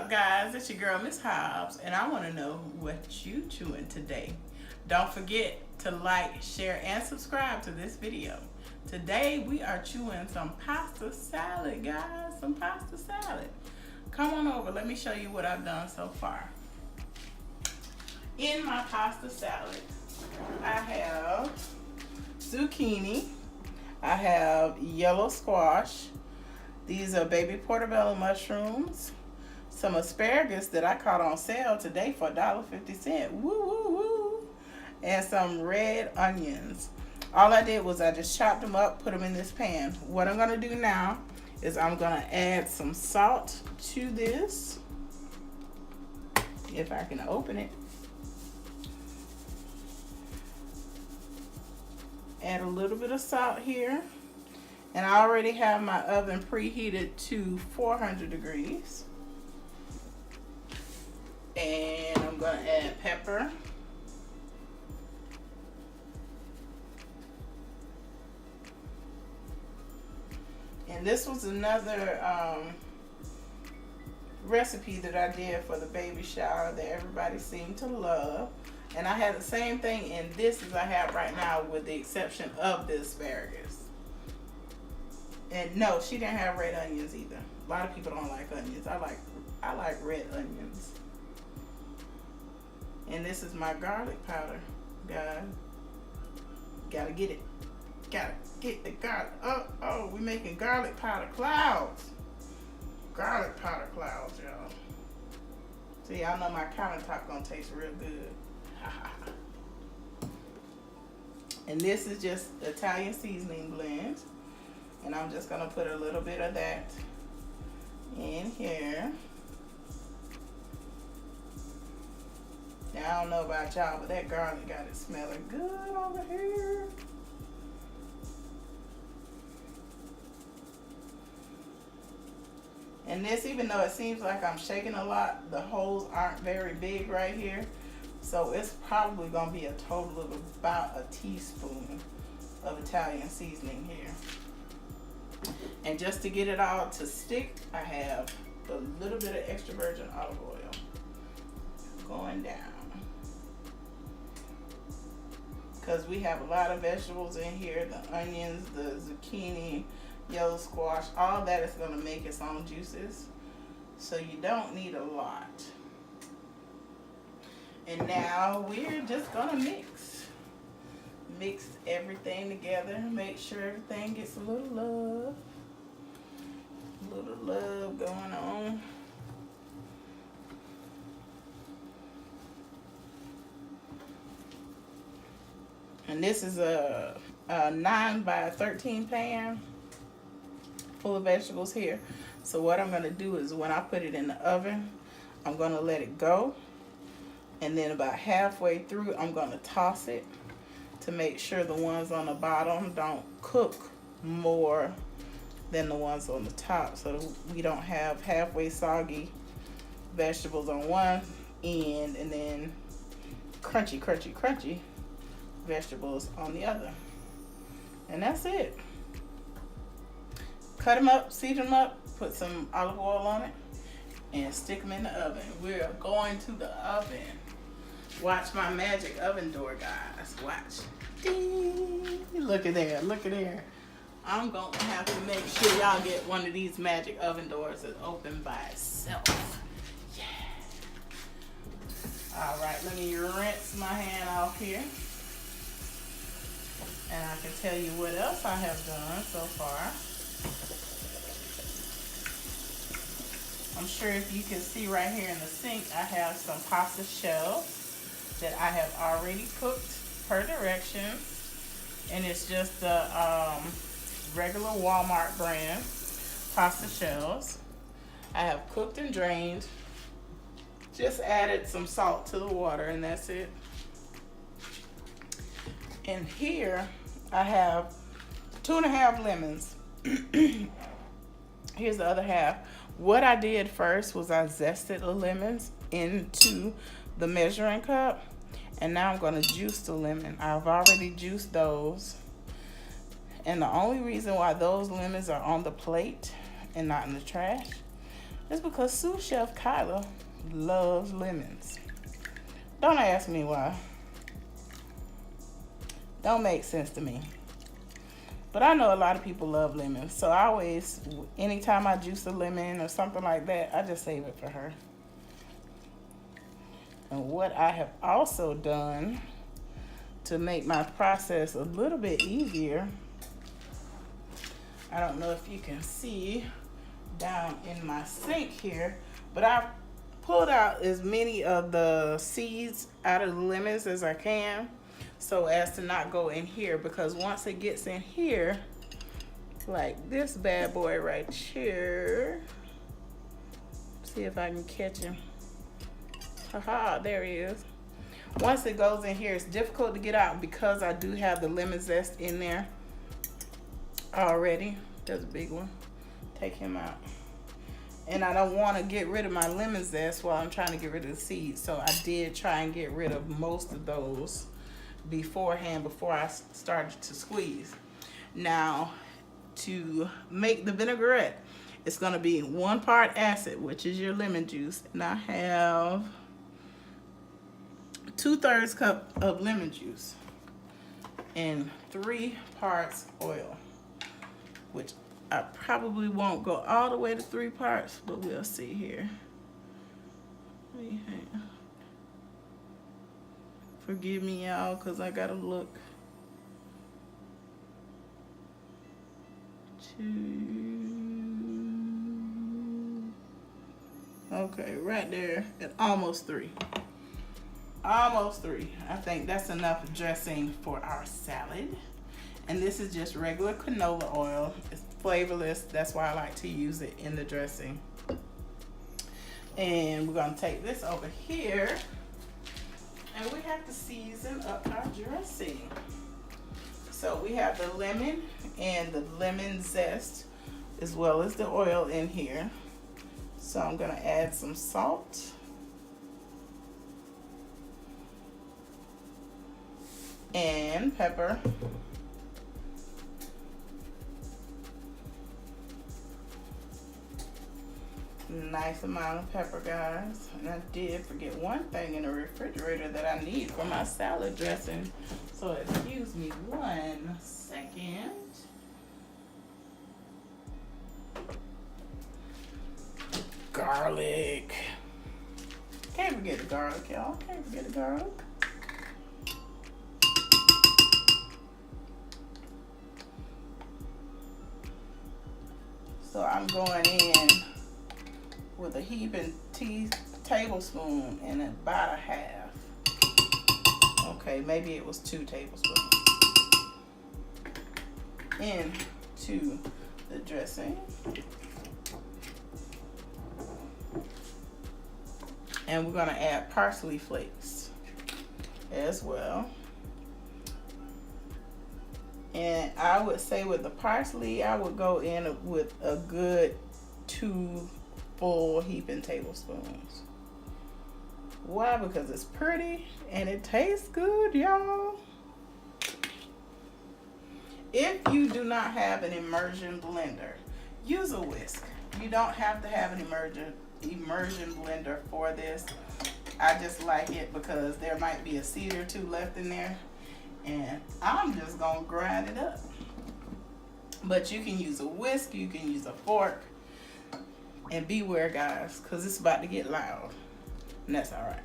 up, guys? It's your girl, Miss Hobbs, and I want to know what you chewing today. Don't forget to like, share, and subscribe to this video. Today, we are chewing some pasta salad, guys. Some pasta salad. Come on over. Let me show you what I've done so far. In my pasta salad, I have zucchini. I have yellow squash. These are baby portobello mushrooms. Some asparagus that I caught on sale today for $1.50. Woo, woo, woo. And some red onions. All I did was I just chopped them up, put them in this pan. What I'm going to do now is I'm going to add some salt to this. If I can open it. Add a little bit of salt here. And I already have my oven preheated to 400 degrees. And I'm going to add pepper. And this was another recipe that I did for the baby shower that everybody seemed to love. And I had the same thing in this as I have right now, with the exception of the asparagus. And no, she didn't have red onions either. A lot of people don't like onions. I like red onions. And this is my garlic powder, guys. Gotta get it. Gotta get the garlic. Oh, we're making garlic powder clouds. Garlic powder clouds, y'all. See, I know my countertop gonna taste real good. And this is just Italian seasoning blend. And I'm just gonna put a little bit of that in here. Now, I don't know about y'all, but that garlic got it smelling good over here. And this, even though it seems like I'm shaking a lot, the holes aren't very big right here. So it's probably gonna be a total of about a teaspoon of Italian seasoning here. And just to get it all to stick, I have a little bit of extra virgin olive oil going down. Because we have a lot of vegetables in here, the onions, the zucchini, yellow squash, all that is going to make its own juices. So you don't need a lot. And now we're just going to mix everything together. Make sure everything gets a little love. A little love going on. And this is a 9 by 13 pan full of vegetables here. So what I'm going to do is when I put it in the oven, I'm going to let it go. And then about halfway through, I'm going to toss it to make sure the ones on the bottom don't cook more than the ones on the top, so that we don't have halfway soggy vegetables on one end and then crunchy, crunchy, crunchy vegetables on the other. And that's it. Cut them up, season them up, put some olive oil on it, and stick them in the oven. We're going to the oven. Watch my magic oven door, guys. Watch. Ding. Look at there, look at there. I'm going to have to make sure y'all get one of these magic oven doors that's open by itself. Yeah. All right, let me rinse my hand off here. And I can tell you what else I have done so far. I'm sure if you can see right here in the sink, I have some pasta shells that I have already cooked per directions. And it's just the regular Walmart brand pasta shells. I have cooked and drained. Just added some salt to the water, and that's it. And here I have 2.5 lemons. Here's the other half. What I did first was I zested the lemons into the measuring cup, and now I'm going to juice the lemon. I've already juiced those, and the only reason why those lemons are on the plate and not in the trash It's because sous chef Kyla loves lemons. Don't ask me why. Don't make sense to me. But I know a lot of people love lemons. So I always, anytime I juice a lemon or something like that, I just save it for her. And what I have also done to make my process a little bit easier, I don't know if you can see down in my sink here, but I've pulled out as many of the seeds out of the lemons as I can, so as to not go in here, because once it gets in here, like this bad boy right here, see if I can catch him. Haha, there he is. Once it goes in here, it's difficult to get out because I do have the lemon zest in there already. That's a big one. Take him out. And I don't want to get rid of my lemon zest while I'm trying to get rid of the seeds. So I did try and get rid of most of those beforehand before I started to squeeze. Now, to make the vinaigrette, it's going to be 1 part acid, which is your lemon juice. And I have 2/3 cup of lemon juice and 3 parts oil, which I probably won't go all the way to 3 parts, but we'll see here. Forgive me, y'all, because I gotta look. 2. Okay, right there at almost 3. Almost 3. I think that's enough dressing for our salad. And this is just regular canola oil. It's flavorless. That's why I like to use it in the dressing. And we're going to take this over here. And we have to season up our dressing. So we have the lemon and the lemon zest, as well as the oil in here. So I'm going to add some salt. And pepper. Nice amount of pepper, guys. And I did forget one thing in the refrigerator that I need for my salad dressing. So excuse me 1 second. Garlic. Can't forget the garlic, y'all. Can't forget the garlic. So I'm going in with a heaping tablespoon and about 1/2. Okay, maybe it was 2 tablespoons into the dressing. And we're gonna add parsley flakes as well. And I would say with the parsley, I would go in with a good 2 full heaping tablespoons. Why? Because it's pretty and it tastes good, y'all. If you do not have an immersion blender, use a whisk. You don't have to have an immersion blender for this. I just like it because there might be a seed or 2 left in there. And I'm just gonna grind it up. But you can use a whisk, you can use a fork. And beware, guys, because it's about to get loud. And that's all right.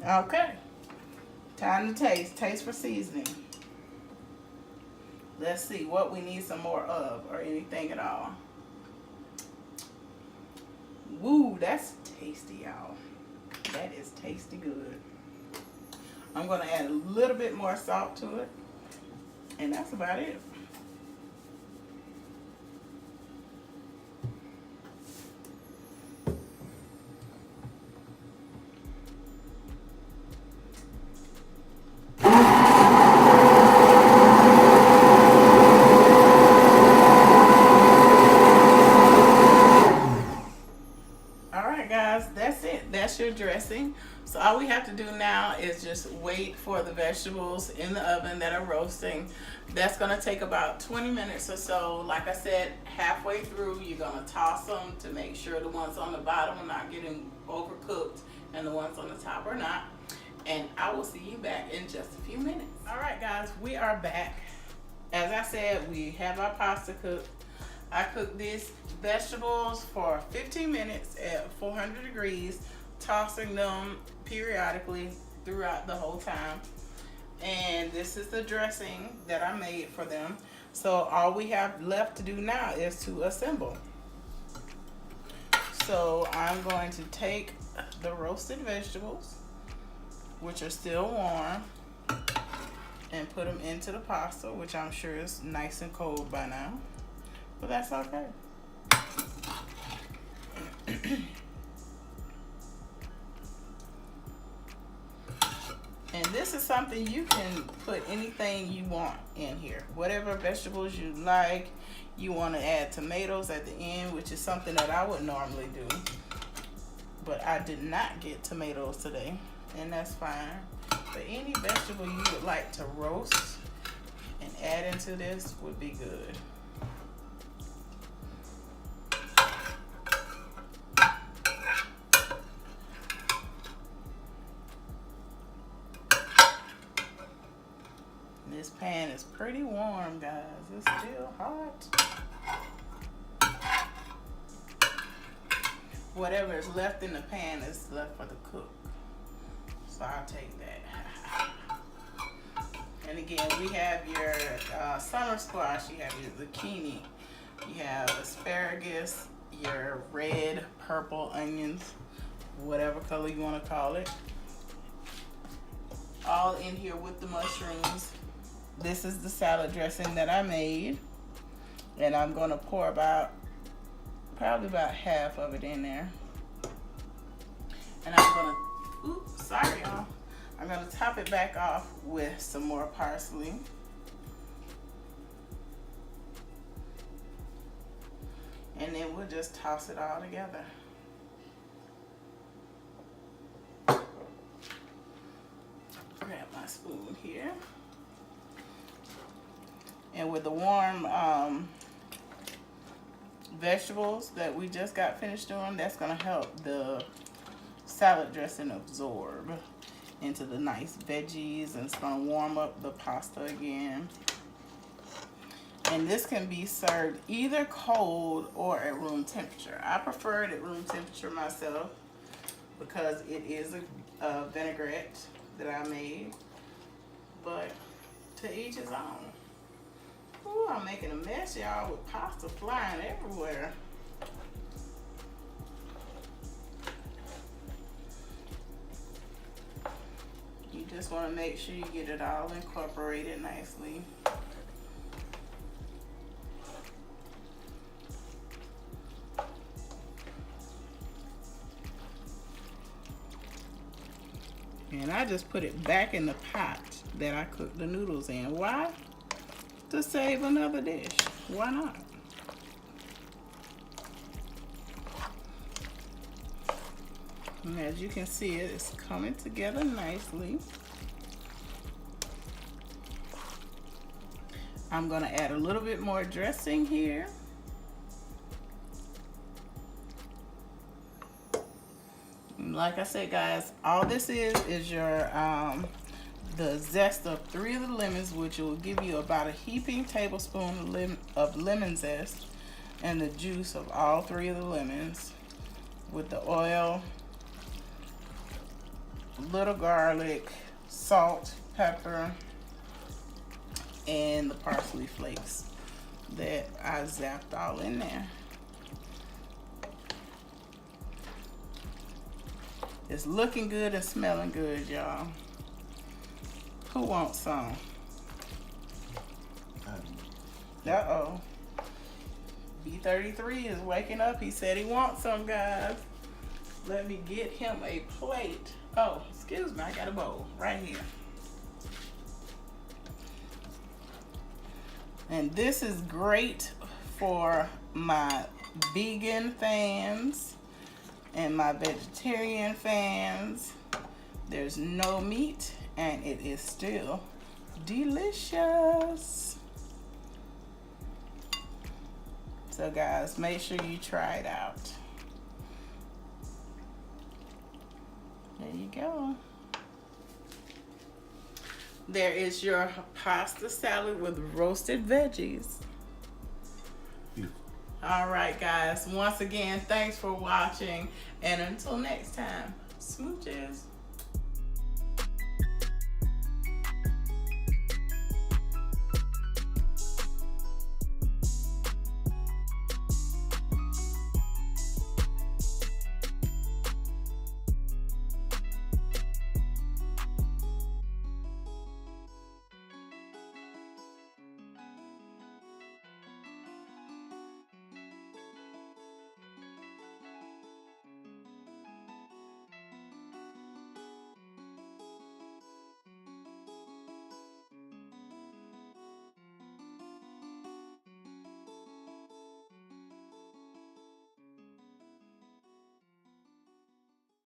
Okay, time to taste. Taste for seasoning. Let's see what we need some more of, or anything at all. Woo, that's tasty, y'all. That is tasty good. I'm going to add a little bit more salt to it, and that's about it. That's it. That's your dressing. So all we have to do now is just wait for the vegetables in the oven that are roasting. That's going to take about 20 minutes or so. Like I said, halfway through, you're going to toss them to make sure the ones on the bottom are not getting overcooked and the ones on the top are not. And I will see you back in just a few minutes. All right, guys, we are back. As I said, we have our pasta cooked. I cooked these vegetables for 15 minutes at 400 degrees, tossing them periodically throughout the whole time. And this is the dressing that I made for them. So all we have left to do now is to assemble. So I'm going to take the roasted vegetables, which are still warm, and put them into the pasta, which I'm sure is nice and cold by now. But that's okay. And this is something you can put anything you want in here. Whatever vegetables you like. You want to add tomatoes at the end, which is something that I would normally do. But I did not get tomatoes today, and that's fine. But any vegetable you would like to roast and add into this would be good. This pan is pretty warm, guys. It's still hot. Whatever is left in the pan is left for the cook. So I'll take that. And again, we have your summer squash, you have your zucchini, you have asparagus, your red, purple onions, whatever color you want to call it. All in here with the mushrooms. This is the salad dressing that I made, and I'm going to pour probably about half of it in there. And I'm going to, oops, sorry y'all. I'm going to top it back off with some more parsley. And then we'll just toss it all together. Grab my spoon here. And with the warm vegetables that we just got finished doing, that's going to help the salad dressing absorb into the nice veggies, and it's going to warm up the pasta again. And this can be served either cold or at room temperature. I prefer it at room temperature myself because it is a vinaigrette that I made, but to each his own. Ooh, I'm making a mess, y'all, with pasta flying everywhere. You just want to make sure you get it all incorporated nicely. And I just put it back in the pot that I cooked the noodles in. Why? To save another dish. Why not? And as you can see, it's coming together nicely. I'm going to add a little bit more dressing here. Like I said, guys, all this is your the zest of 3 of the lemons, which will give you about a heaping tablespoon of lemon zest, and the juice of all 3 of the lemons, with the oil, little garlic, salt, pepper, and the parsley flakes that I zapped all in there. It's looking good and smelling good, y'all. Who wants some? Uh-oh. B33 is waking up. He said he wants some, guys. Let me get him a plate. Oh, excuse me. I got a bowl right here. And this is great for my vegan fans and my vegetarian fans. There's no meat and it is still delicious. So guys, make sure you try it out. There you go. There is your pasta salad with roasted veggies. All right, guys. Once again, thanks for watching. And until next time, smooches.